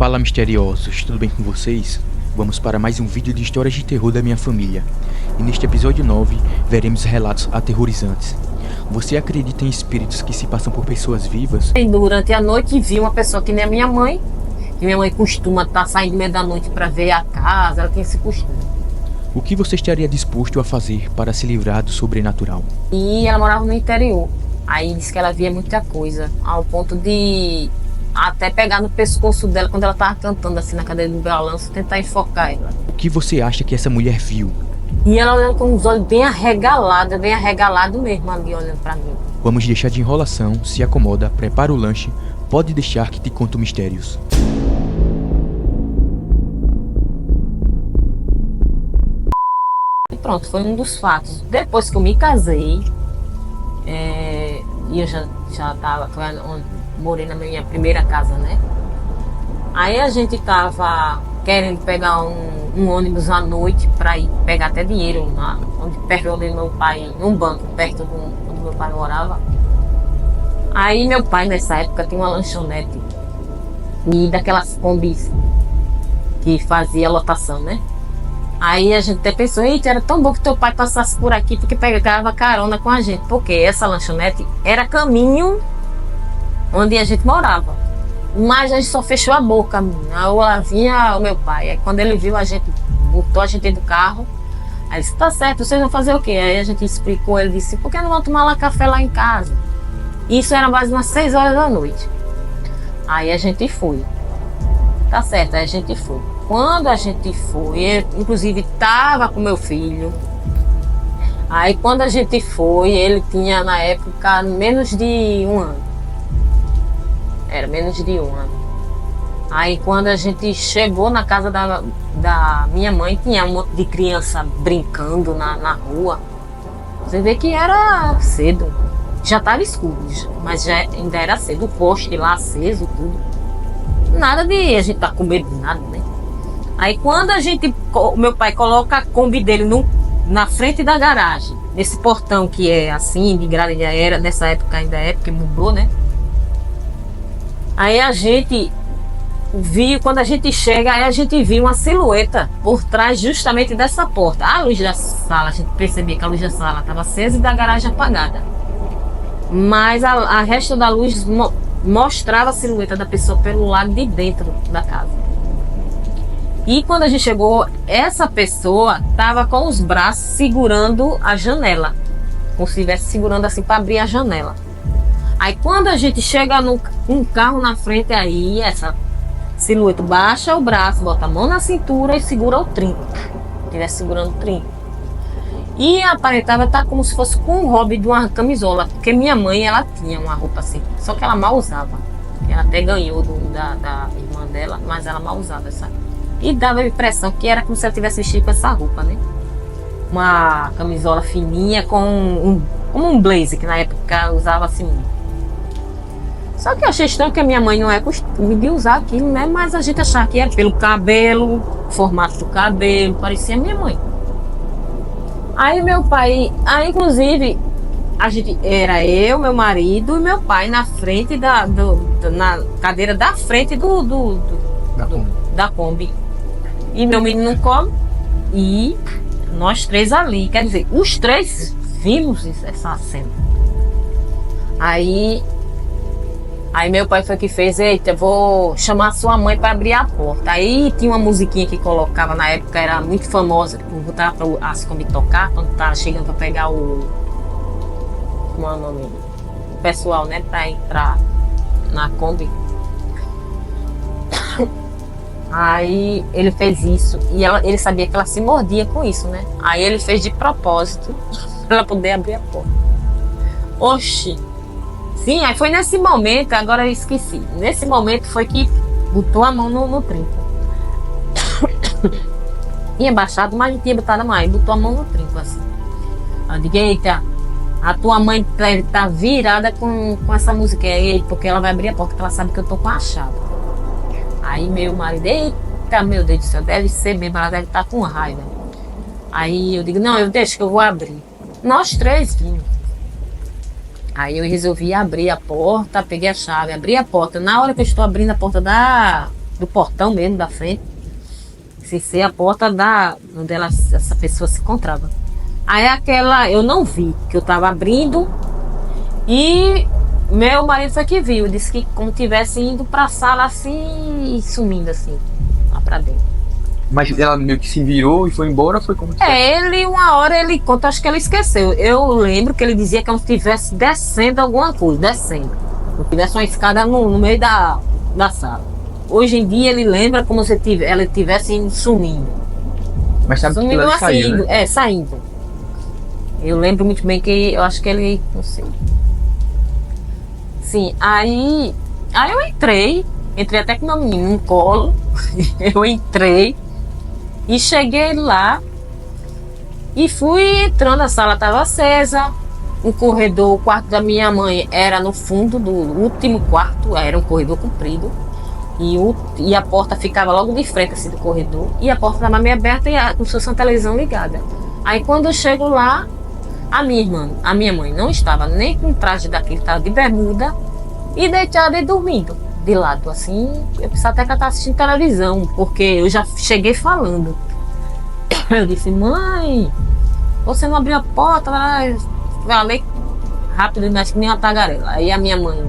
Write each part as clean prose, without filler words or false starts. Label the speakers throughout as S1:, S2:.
S1: Fala misteriosos, tudo bem com vocês? Vamos para mais um vídeo de histórias de terror da minha família. E neste episódio 9, veremos relatos aterrorizantes. Você acredita em espíritos que se passam por pessoas vivas?
S2: Durante a noite vi uma pessoa que nem a minha mãe, que minha mãe costuma estar saindo meio da noite para ver a casa, ela tem esse costume.
S1: O que você estaria disposto a fazer para se livrar do sobrenatural?
S2: E ela morava no interior, aí disse que ela via muita coisa, ao ponto de até pegar no pescoço dela quando ela estava cantando assim na cadeira do balanço, tentar enfocar ela.
S1: O que você acha que essa mulher viu?
S2: E ela olhando com os olhos bem arregalado mesmo ali olhando para mim.
S1: Vamos deixar de enrolação, se acomoda, prepara o lanche, pode deixar que te conto mistérios.
S2: E pronto, foi um dos fatos. Depois que eu me casei, e eu já tava, morei na minha primeira casa, né? Aí a gente tava querendo pegar um ônibus à noite para ir pegar até dinheiro perto onde meu pai, num banco, perto onde meu pai morava. Aí meu pai nessa época tinha uma lanchonete e daquelas combis que fazia lotação, né? Aí a gente até pensou, eita, era tão bom que teu pai passasse por aqui porque pegava carona com a gente, porque essa lanchonete era caminho onde a gente morava. Mas a gente só fechou a boca. Lá vinha o meu pai. Aí quando ele viu a gente, botou a gente dentro do carro. Aí disse, tá certo, vocês vão fazer o quê? Aí a gente explicou, ele disse, por que não vão tomar lá café lá em casa? Isso era mais umas 6 horas da noite. Aí a gente foi. Tá certo, aí a gente foi. Quando a gente foi, eu, inclusive tava com meu filho. Aí quando a gente foi, ele tinha na época menos de 1 ano. Era menos de 1 ano. Aí quando a gente chegou na casa da minha mãe, tinha um monte de criança brincando na rua. Você vê que era cedo. Já estava escuro, mas ainda era cedo. O poste lá aceso, tudo. Nada de a gente tá com medo de nada, né? Aí quando meu pai coloca a Kombi dele na frente da garagem, nesse portão que é assim, de grade, já era, nessa época ainda é, porque mudou, né? Aí a gente viu, quando a gente chega, aí a gente viu uma silhueta por trás justamente dessa porta. A luz da sala, a gente percebia que a luz da sala estava acesa e da garagem apagada. Mas a resta da luz mostrava a silhueta da pessoa pelo lado de dentro da casa. E quando a gente chegou, essa pessoa estava com os braços segurando a janela. Como se estivesse segurando assim para abrir a janela. Aí quando a gente chega um carro na frente, aí essa silhueta baixa o braço, bota a mão na cintura e segura o trinco. Estivesse segurando o trinco. E aparentava estar como se fosse com o hobby de uma camisola, porque minha mãe, ela tinha uma roupa assim, só que ela mal usava. Ela até ganhou da irmã dela, mas ela mal usava essa. E dava a impressão que era como se ela tivesse vestido com essa roupa, né? Uma camisola fininha com como um blazer, que na época usava assim. Só que eu achei estranho que a minha mãe não é costume de usar aquilo, né? Mas a gente achava que era pelo cabelo, formato do cabelo, parecia minha mãe. Aí meu pai, inclusive, era eu, meu marido e meu pai na frente na cadeira da frente da Kombi. E meu menino no colo e nós três ali. Quer dizer, os três vimos essa cena. Aí meu pai foi que fez, eita, vou chamar sua mãe para abrir a porta. Aí tinha uma musiquinha que colocava, na época era muito famosa, que botava para as Kombi tocar, quando tava chegando para pegar como é o nome? O pessoal, né, para entrar na Kombi. Aí ele fez isso e ele sabia que ela se mordia com isso, né? Aí ele fez de propósito para ela poder abrir a porta. Oxi! Sim, aí foi nesse momento, agora eu esqueci. Nesse momento foi que botou a mão no trinco. Tinha baixado, mas não tinha botado a mão. Aí botou a mão no trinco assim. Eu digo, eita, a tua mãe tá virada com essa música aí, porque ela vai abrir a porta, porque ela sabe que eu tô com a chave. Aí meu marido, eita, meu Deus do céu, deve ser mesmo, ela deve estar com raiva. Aí eu digo, não, eu deixo que eu vou abrir. Nós três vimos. Aí eu resolvi abrir a porta, peguei a chave, abri a porta. Na hora que eu estou abrindo a porta do portão mesmo, da frente. Sem ser a porta da onde essa pessoa se encontrava. Aí eu não vi, que eu tava abrindo e meu marido foi que viu, disse que como tivesse indo pra sala assim e sumindo assim, lá pra dentro.
S1: Mas ela meio que se virou e foi embora, foi como que
S2: Uma hora ele conta, acho que ele esqueceu. Eu lembro que ele dizia que como se estivesse descendo alguma coisa, descendo. Como se tivesse uma escada no meio da sala. Hoje em dia ele lembra como se ela estivesse sumindo.
S1: Mas sabe que
S2: Sumindo
S1: ela
S2: assim,
S1: saiu, né?
S2: Saindo. Eu lembro muito bem que eu acho que ele, não sei. Sim, aí eu entrei até com meu menino no colo. Eu entrei e cheguei lá e fui entrando, a sala estava acesa, o corredor, o quarto da minha mãe era no fundo do último quarto, era um corredor comprido e a porta ficava logo de frente assim do corredor e a porta estava meio aberta e com sua televisão ligada. Aí quando eu chego lá, a minha mãe não estava nem com traje daquele, estava de bermuda e deitada e dormindo de lado, assim. Eu pensava até que ela estava assistindo televisão, porque eu já cheguei falando. Eu disse, mãe, você não abriu a porta? Falei rápido, mas que nem uma tagarela. Aí a minha mãe,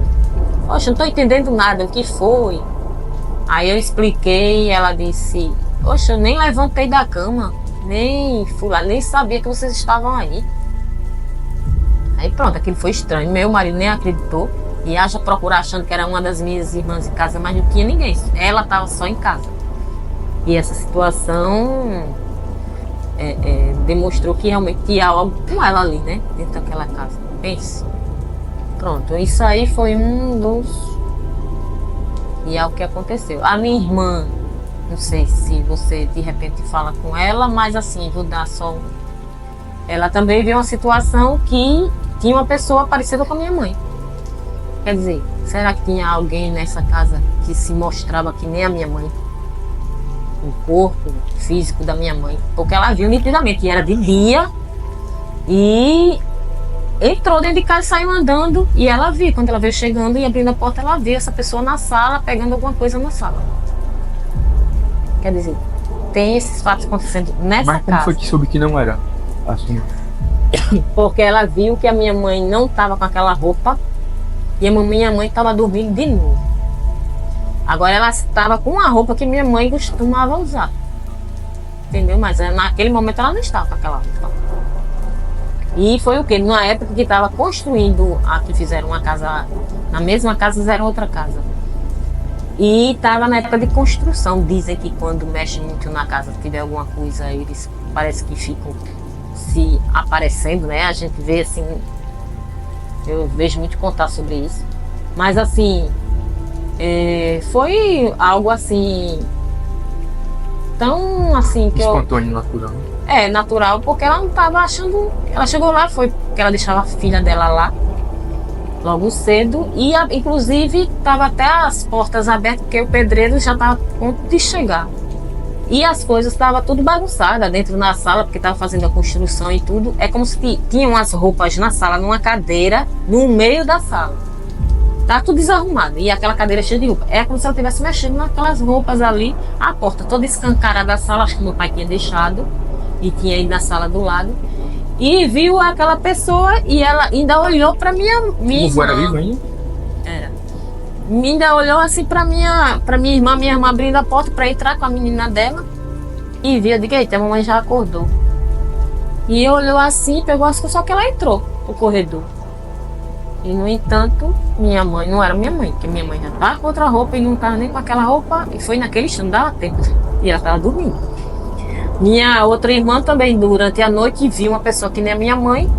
S2: poxa, não estou entendendo nada, o que foi? Aí eu expliquei e ela disse, poxa, eu nem levantei da cama, nem fui lá, nem sabia que vocês estavam aí. Aí pronto, aquilo foi estranho. Meu marido nem acreditou. E haja procurar achando que era uma das minhas irmãs em casa, mas não tinha ninguém. Ela estava só em casa. E essa situação demonstrou que realmente tinha algo com ela ali, né? Dentro daquela casa. Pense. Pronto, isso aí foi um dos... E é o que aconteceu. A minha irmã, não sei se você de repente fala com ela, mas assim, vou dar só... Ela também viu uma situação que tinha uma pessoa parecida com a minha mãe. Quer dizer, será que tinha alguém nessa casa que se mostrava que nem a minha mãe? O corpo físico da minha mãe. Porque ela viu nitidamente, e era de dia. E entrou dentro de casa e saiu andando. E ela viu, quando ela veio chegando e abrindo a porta, ela viu essa pessoa na sala, pegando alguma coisa na sala. Quer dizer, tem esses fatos acontecendo nessa casa.
S1: Mas como foi que soube que não era assim?
S2: Porque ela viu que a minha mãe não estava com aquela roupa e a minha mãe estava dormindo de novo. Agora ela estava com uma roupa que minha mãe costumava usar. Entendeu? Mas naquele momento ela não estava com aquela roupa. E foi o quê? Na época que estava construindo, que fizeram uma casa, na mesma casa fizeram outra casa. E estava na época de construção. Dizem que quando mexe muito na casa, se tiver alguma coisa, eles parece que ficam se aparecendo, né? A gente vê assim, eu vejo muito contar sobre isso, mas assim, foi algo assim, tão assim que
S1: espontâneo, natural.
S2: Natural, porque ela não estava achando, ela chegou lá, foi porque ela deixava a filha dela lá, logo cedo, e inclusive estava até as portas abertas, porque o pedreiro já estava a ponto de chegar. E as coisas estavam tudo bagunçadas dentro da sala, porque estava fazendo a construção e tudo. É como se tinham as roupas na sala, numa cadeira, no meio da sala. Tá tudo desarrumado. E aquela cadeira cheia de roupa. É como se ela estivesse mexendo naquelas roupas ali. A porta toda escancarada da sala, acho que meu pai tinha deixado. E tinha ido na sala do lado. E viu aquela pessoa e ela ainda olhou para minha irmã.
S1: Era vivo ainda?
S2: Era. Ainda olhou assim pra minha irmã abrindo a porta pra entrar com a menina dela e viu, eu digo, eita, a mamãe já acordou. E olhou assim, pegou as coisas, só que ela entrou no corredor. E no entanto, minha mãe, não era minha mãe, porque minha mãe já tava com outra roupa e não tava nem com aquela roupa, e foi naquele instante, dava tempo, e ela tava dormindo. Minha outra irmã também, durante a noite, viu uma pessoa que nem a minha mãe,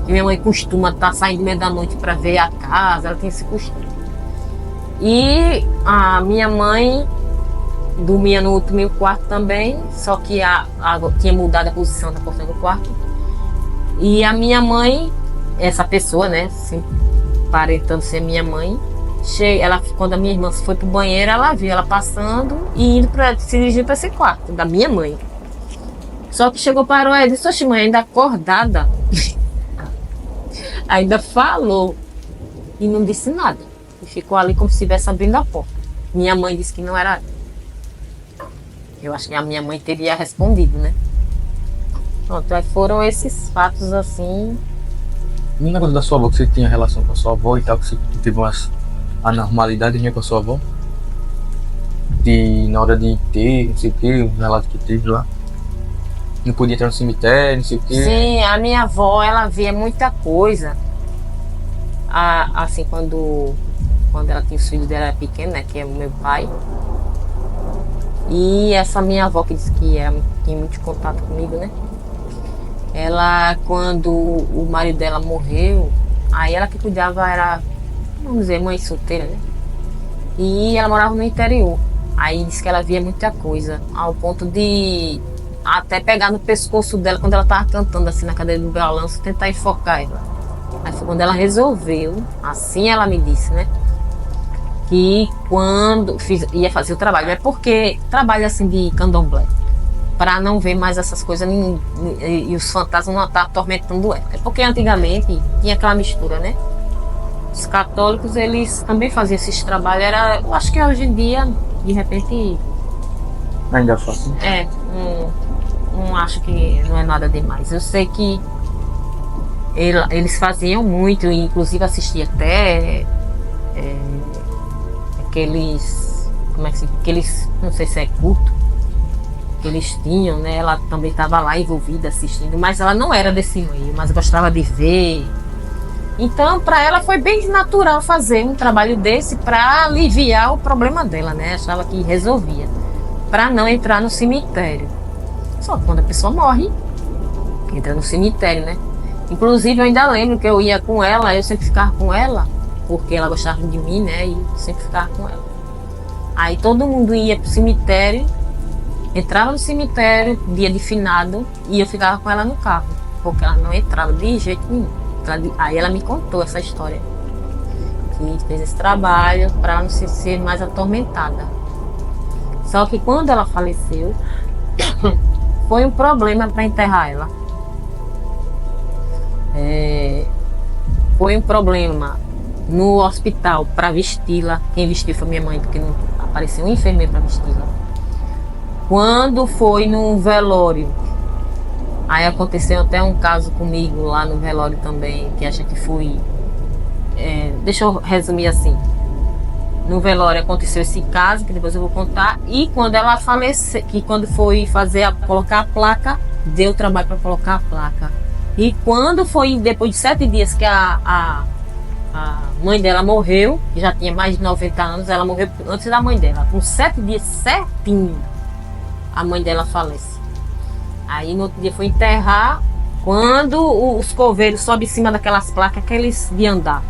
S2: que minha mãe costuma estar saindo meio da noite pra ver a casa, ela tem esse costume. E a minha mãe dormia no último quarto também, só que tinha mudado a posição da porta do quarto. E a minha mãe, essa pessoa, né, assim, aparentando ser minha mãe, quando a minha irmã foi pro banheiro, ela viu ela passando e indo se dirigir para esse quarto da minha mãe. Só que chegou, parou e disse, oxe, mãe, ainda acordada, ainda falou e não disse nada. E ficou ali como se estivesse abrindo a porta. Minha mãe disse que não era. Eu acho que a minha mãe teria respondido, né? Pronto, aí foram esses fatos assim.
S3: E o negócio da sua avó, que você tinha relação com a sua avó e tal, que você teve umas anormalidades, né, com a sua avó? De, na hora de ter, não sei o que, um relato que teve lá. Não podia entrar no cemitério, não sei o que.
S2: Sim, a minha avó, ela via muita coisa. Assim, quando ela tinha os filhos dela pequeno, né, que é o meu pai. E essa minha avó que disse que tinha muito contato comigo, né? Ela, quando o marido dela morreu, aí ela que cuidava era, vamos dizer, mãe solteira, né? E ela morava no interior. Aí disse que ela via muita coisa, ao ponto de até pegar no pescoço dela quando ela tava cantando assim na cadeira do balanço, tentar enfocar ela. Aí foi quando ela resolveu, assim ela me disse, né? Que quando ia fazer o trabalho, é porque trabalho assim de candomblé, para não ver mais essas coisas e os fantasmas não estar atormentando ela. É porque antigamente tinha aquela mistura, né? Os católicos, eles também faziam esses trabalhos. Eu acho que hoje em dia, de repente,
S3: Ainda faço.
S2: não acho que não é nada demais. Eu sei que eles faziam muito, inclusive assistia até aqueles, como é que se diz? Aqueles, não sei se é culto, que eles tinham, né? Ela também estava lá envolvida assistindo, mas ela não era desse meio, mas gostava de ver. Então, para ela foi bem natural fazer um trabalho desse para aliviar o problema dela, né? Achava que resolvia, para não entrar no cemitério. Só que quando a pessoa morre, entra no cemitério, né? Inclusive, eu ainda lembro que eu ia com ela, eu sempre ficava com ela, porque ela gostava de mim, né? E sempre ficava com ela. Aí todo mundo ia pro cemitério, entrava no cemitério, dia de finado, e eu ficava com ela no carro, porque ela não entrava de jeito nenhum. Aí ela me contou essa história, que fez esse trabalho para não ser mais atormentada. Só que quando ela faleceu, foi um problema para enterrar ela. Foi um problema no hospital para vesti-la. Quem vestiu foi minha mãe, porque não apareceu um enfermeiro para vesti-la. Quando foi no velório, aí aconteceu até um caso comigo lá no velório também, que a gente foi. Deixa eu resumir assim. No velório aconteceu esse caso, que depois eu vou contar. E quando ela faleceu, que quando foi colocar a placa, deu trabalho para colocar a placa. E quando foi depois de 7 dias que a mãe dela morreu, que já tinha mais de 90 anos, ela morreu antes da mãe dela. Com 7 dias certinho, a mãe dela falece. Aí no outro dia foi enterrar, quando os coveiros sobem em cima daquelas placas, aqueles de andar.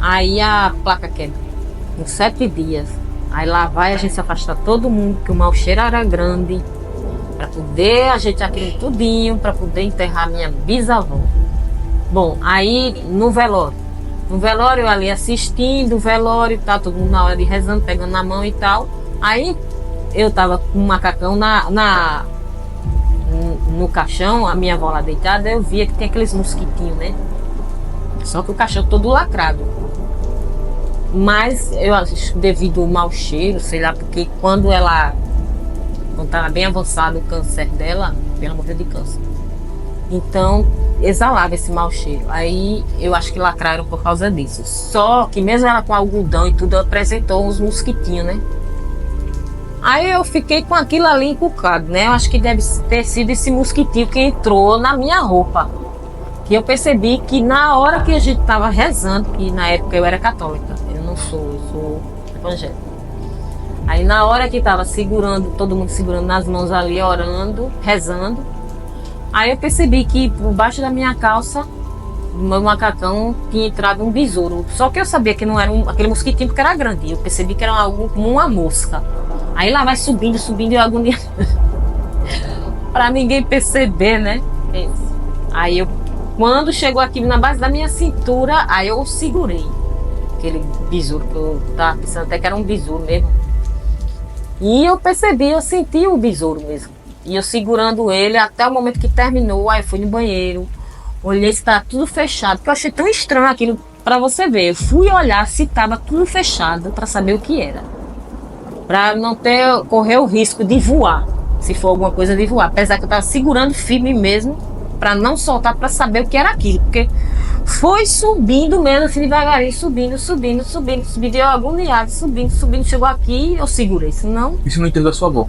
S2: Aí a placa quebra, com 7 dias. Aí lá vai a gente se afastar todo mundo, que o mau cheiro era grande, para poder ajeitar aquilo tudinho, para poder enterrar minha bisavó. Bom, aí no velório eu ali assistindo o velório e tal, todo mundo na hora de rezando, pegando na mão e tal. Aí eu tava com um macacão no caixão, a minha avó lá deitada, eu via que tem aqueles mosquitinhos, né? Só que o caixão todo lacrado. Mas eu acho devido ao mau cheiro, sei lá, porque quando estava bem avançado o câncer dela, ela morreu de câncer. Então exalava esse mau cheiro. Aí eu acho que lacraram por causa disso. Só que mesmo ela com algodão e tudo, apresentou uns mosquitinhos, né? Aí eu fiquei com aquilo ali encucado, né? Eu acho que deve ter sido esse mosquitinho que entrou na minha roupa. Que eu percebi que na hora que a gente estava rezando, que na época eu era católica, eu sou evangélica. Aí na hora que estava todo mundo segurando nas mãos ali, orando, rezando, aí eu percebi que por baixo da minha calça, no meu macacão, tinha entrado um besouro. Só que eu sabia que não era aquele mosquitinho porque era grande. Eu percebi que era algo como uma mosca. Aí lá vai subindo e agonia. Pra ninguém perceber, né? Aí quando chegou aqui na base da minha cintura, aí eu segurei aquele besouro, que eu tava pensando até que era um besouro mesmo. E eu senti o besouro mesmo. E eu segurando ele até o momento que terminou. Aí eu fui no banheiro, olhei se estava tudo fechado, porque eu achei tão estranho aquilo, pra você ver. Eu fui olhar se estava tudo fechado para saber o que era. Para não correr o risco de voar, se for alguma coisa de voar. Apesar que eu estava segurando firme mesmo, para não soltar, para saber o que era aquilo, porque foi subindo mesmo, assim, devagarinho, subindo. E eu agoniado, subindo, chegou aqui, eu segurei, senão...
S3: Isso no enterro da sua avó?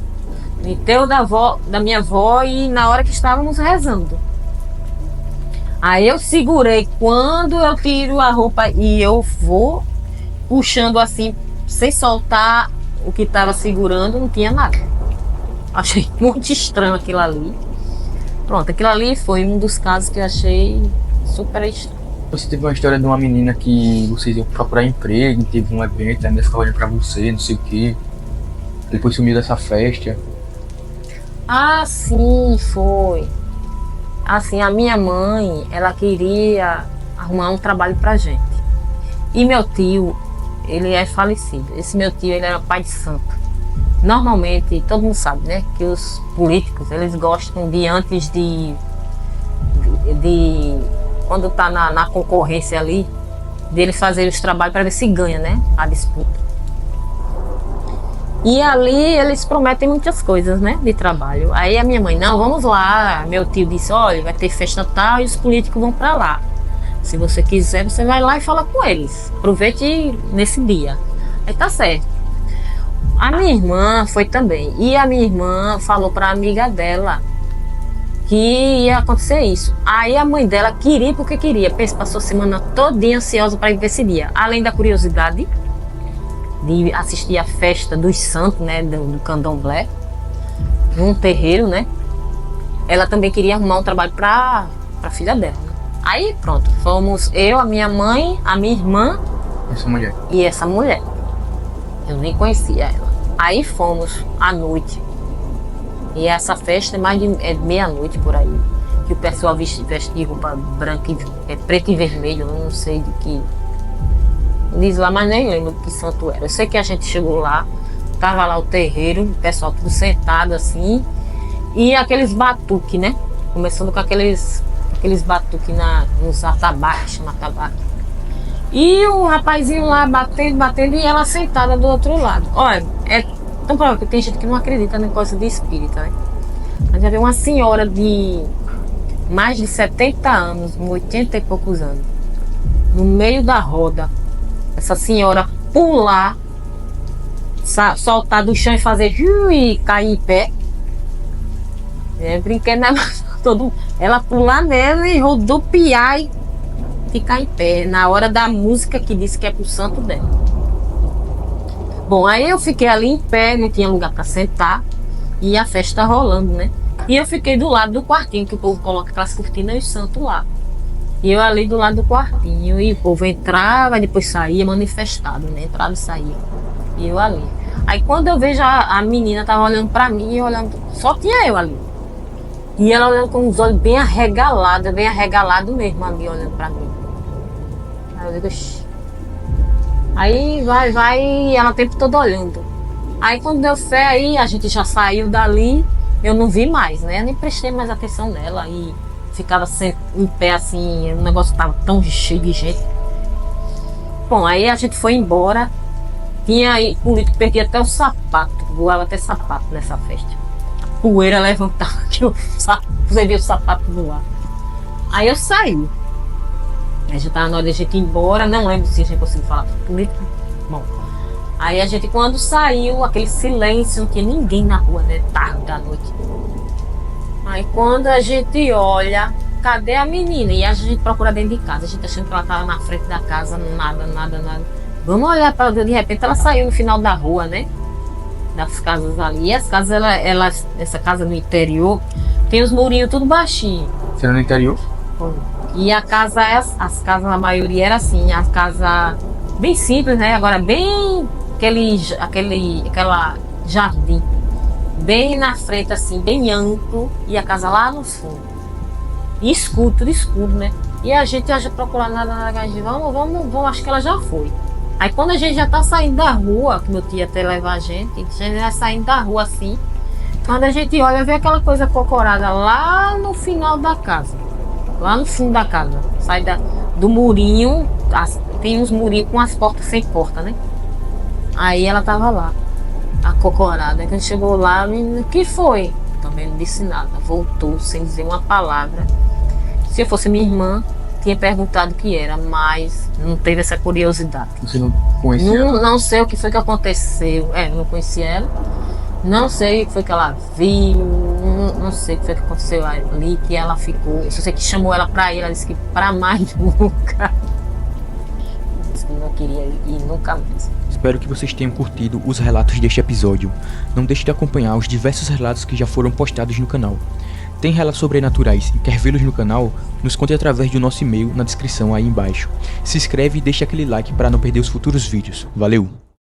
S2: No enterro da minha avó e na hora que estávamos rezando. Aí eu segurei, quando eu tiro a roupa e eu vou puxando assim, sem soltar o que estava segurando, não tinha nada. Achei muito estranho aquilo ali. Pronto, aquilo ali foi um dos casos que eu achei super estranho.
S3: Você teve uma história de uma menina que vocês iam procurar emprego, teve um evento, a menina ficava olhando pra você, não sei o que. Depois sumiu dessa festa.
S2: Ah, sim, foi. Assim, a minha mãe, ela queria arrumar um trabalho pra gente. E meu tio, ele é falecido. Esse meu tio, ele era pai de santo. Normalmente, todo mundo sabe, né? Que os políticos, eles gostam de antes de quando tá na concorrência ali, deles fazerem os trabalhos para ver se ganha, né? A disputa. E ali eles prometem muitas coisas, né? De trabalho. Aí a minha mãe, não, vamos lá. Meu tio disse, olha, vai ter festa tal e os políticos vão para lá. Se você quiser, você vai lá e fala com eles. Aproveite nesse dia. Aí tá certo. A minha irmã foi também. E a minha irmã falou para a amiga dela que ia acontecer isso. Aí a mãe dela queria porque queria. Passou a semana todinha ansiosa para ir ver esse dia. Além da curiosidade de assistir a festa dos santos, né, do candomblé, num terreiro, né? Ela também queria arrumar um trabalho para a filha dela. Né? Aí pronto, fomos eu, a minha mãe, a minha irmã
S3: Essa mulher.
S2: e essa mulher. Eu nem conhecia ela. Aí fomos à noite. E essa festa é meia-noite por aí. Que o pessoal veste de roupa branca, preto e vermelho, eu não sei de que. Diz lá, mas nem lembro que santo era. Eu sei que a gente chegou lá, tava lá o terreiro, o pessoal tudo sentado assim, e aqueles batuques, né? Começando com aqueles batuques nos atabaques, chama atabaque. E o rapazinho lá batendo e ela sentada do outro lado. Olha, é tão provável que tem gente que não acredita em coisa de espírita, né? Mas já viu uma senhora de mais de 70 anos, 80 e poucos anos, no meio da roda. Essa senhora pular, soltar do chão e fazer e cair em pé. Brinquedo, né? Ela pular nela e rodopiar e ficar em pé. Na hora da música que disse que é pro santo dela. Bom, aí eu fiquei ali em pé, não tinha lugar para sentar. E a festa rolando, né? E eu fiquei do lado do quartinho, que o povo coloca aquelas cortinas e os santos lá. E eu ali do lado do quartinho, e o povo entrava, depois saía manifestado, né? Entrava e saía. E eu ali. Aí quando eu vejo a menina tava olhando pra mim, e olhando, só tinha eu ali. E ela olhando com os olhos bem arregalados mesmo ali, olhando pra mim. Aí eu digo, Xii. Aí vai, e ela o tempo todo olhando. Aí quando deu fé, aí a gente já saiu dali, eu não vi mais, né? Eu nem prestei mais atenção nela e ficava em pé assim, o negócio tava tão cheio de gente. Bom, aí a gente foi embora. Tinha aí político que perdia até o sapato, voava até sapato nessa festa. A poeira levantava aqui, você via o sapato voar. Aí eu saí. Aí já tava na hora de a gente ir embora, não lembro se a gente conseguiu falar com político. Bom, aí a gente quando saiu, aquele silêncio, não tinha ninguém na rua, né? Tarde da noite. Aí quando a gente olha, cadê a menina? E a gente procura dentro de casa, a gente achando que ela estava na frente da casa, nada. Vamos olhar para de repente ela saiu no final da rua, né? Das casas ali. E as casas, essa casa no interior, tem os murinhos tudo baixinho.
S3: Você era no interior?
S2: E a casa, as casas na maioria era assim, a casa bem simples, né? Agora bem aquela jardim. Bem na frente, assim, bem amplo, e a casa lá no fundo. E escuro, tudo escuro, né? E a gente já procurando nada, vamos, acho que ela já foi. Aí quando a gente já tá saindo da rua, que meu tio ia até levar a gente já saindo da rua assim, quando a gente olha, vê aquela coisa cocorada lá no final da casa. Lá no fundo da casa. Sai do murinho, tem uns murinhos com as portas sem porta, né? Aí ela tava lá. acocorada. Quando chegou lá, o que foi? Também não disse nada, voltou sem dizer uma palavra. Se eu fosse minha irmã, tinha perguntado o que era, mas não teve essa curiosidade.
S3: Você não conhecia ela?
S2: Não sei o que foi que aconteceu. Não conhecia ela. Não sei o que foi que ela viu. Não sei o que foi que aconteceu ali, que ela ficou. Eu só sei que chamou ela pra ir, ela disse que pra mais nunca. Disse que não queria ir nunca mais.
S1: Espero que vocês tenham curtido os relatos deste episódio. Não deixe de acompanhar os diversos relatos que já foram postados no canal. Tem relatos sobrenaturais e quer vê-los no canal? Nos conte através do nosso e-mail na descrição aí embaixo. Se inscreve e deixa aquele like para não perder os futuros vídeos. Valeu!